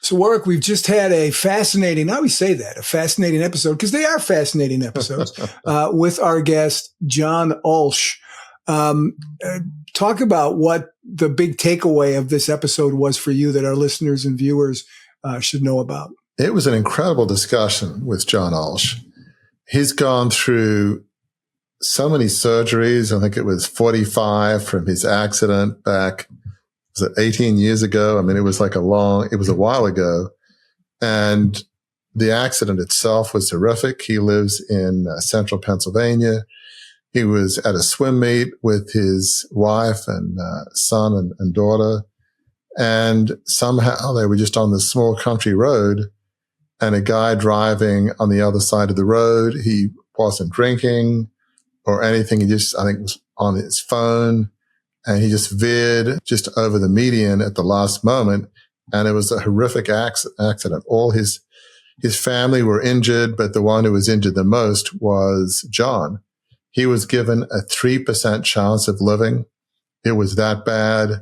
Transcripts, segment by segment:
So, Warwick, we've just had a fascinating, now we say that, a fascinating episode, because they are fascinating episodes, with our guest, John Ulsh. Talk about what the big takeaway of this episode was for you that our listeners and viewers should know about. It was an incredible discussion with John Ulsh. He's gone through so many surgeries. I think it was 45 from his accident back, was it 18 years ago? I mean, it was a while ago. And the accident itself was horrific. He lives in central Pennsylvania. He was at a swim meet with his wife and son and daughter. And somehow they were just on this small country road, and a guy driving on the other side of the road, he wasn't drinking or anything. He just, I think, was on his phone, and he just veered just over the median at the last moment. And it was a horrific accident. All his family were injured, but the one who was injured the most was John. He was given a 3% chance of living. It was that bad.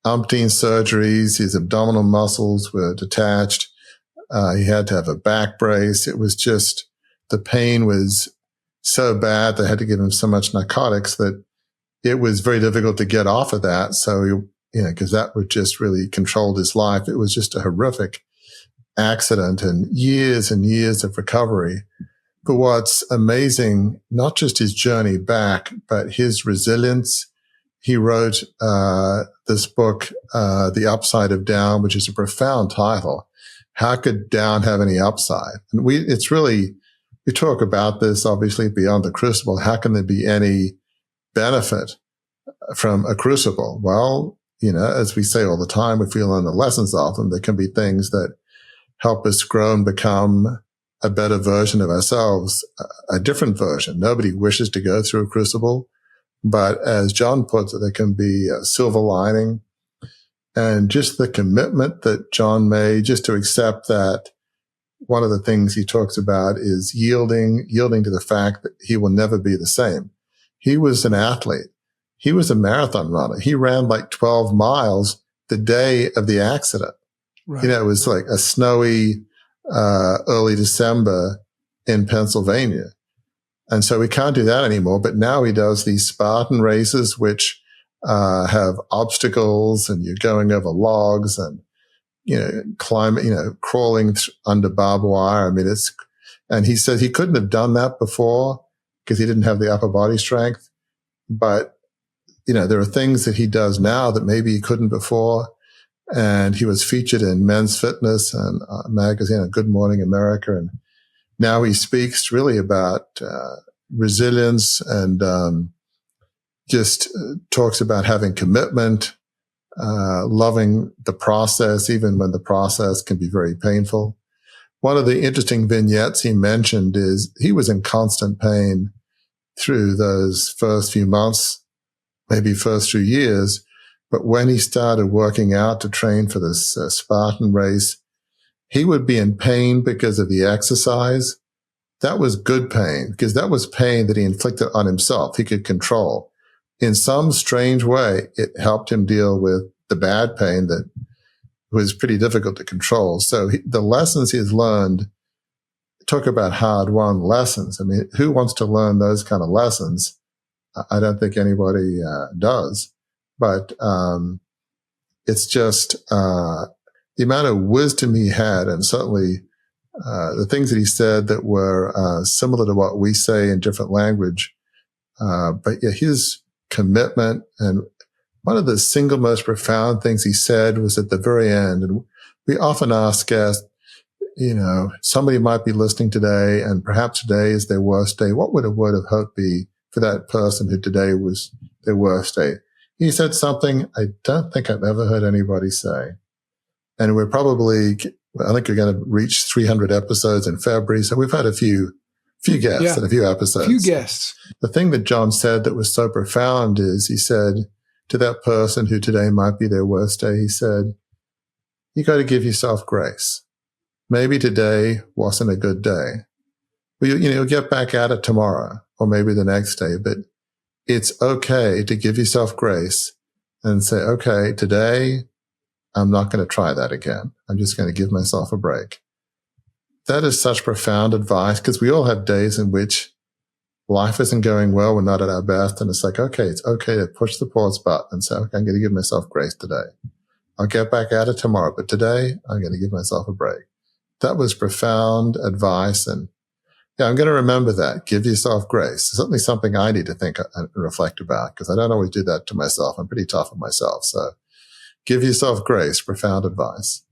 Umpteen surgeries. His abdominal muscles were detached. He had to have a back brace. It was just, the pain was so bad. They had to give him so much narcotics that it was very difficult to get off of that. So, because that would just really controlled his life. It was just a horrific accident and years of recovery. But what's amazing, not just his journey back, but his resilience. He wrote this book, The Upside of Down, which is a profound title. How could down have any upside? And we talk about this obviously beyond the crucible. How can there be any benefit from a crucible? Well, as we say all the time, if we learn the lessons of them, there can be things that help us grow and become a better version of ourselves, a different version. Nobody wishes to go through a crucible, but as John puts it, there can be a silver lining. And just the commitment that John made just to accept that one of the things he talks about is yielding to the fact that he will never be the same. He was an athlete. He was a marathon runner. He ran like 12 miles the day of the accident. Right. It was like a snowy, early December in Pennsylvania. And so we can't do that anymore. But now he does these Spartan races, which have obstacles, and you're going over logs and, climbing, crawling under barbed wire. I mean, and he said he couldn't have done that before because he didn't have the upper body strength. But, there are things that he does now that maybe he couldn't before. And he was featured in Men's Fitness and magazine, Good Morning America. And now he speaks really about resilience and just talks about having commitment, loving the process, even when the process can be very painful. One of the interesting vignettes he mentioned is he was in constant pain through those first few months, maybe first few years. But when he started working out to train for this Spartan race, he would be in pain because of the exercise. That was good pain, because that was pain that he inflicted on himself. He could control. In some strange way, it helped him deal with the bad pain that was pretty difficult to control. So the lessons he's learned, talk about hard-won lessons. I mean, who wants to learn those kind of lessons? I don't think anybody does. But it's just the amount of wisdom he had, and certainly the things that he said that were similar to what we say in different language. But yeah, his commitment, and one of the single most profound things he said was at the very end. And we often ask guests, somebody might be listening today, and perhaps today is their worst day. What would a word of hope be for that person who today was their worst day? He said something I don't think I've ever heard anybody say. And I think we're going to reach 300 episodes in February. So we've had a few guests and a few episodes. Few guests. The thing that John said that was so profound is he said to that person who today might be their worst day, he said, you got to give yourself grace. Maybe today wasn't a good day. You'll get back at it tomorrow or maybe the next day, but it's okay to give yourself grace and say, okay, today I'm not going to try that again. I'm just going to give myself a break. That is such profound advice, because we all have days in which life isn't going well. We're not at our best. And it's like, okay, it's okay to push the pause button and say, okay, I'm going to give myself grace today. I'll get back at it tomorrow, but today I'm going to give myself a break. That was profound advice. And yeah, I'm going to remember that. Give yourself grace. It's certainly something I need to think and reflect about, because I don't always do that to myself. I'm pretty tough on myself. So give yourself grace. Profound advice.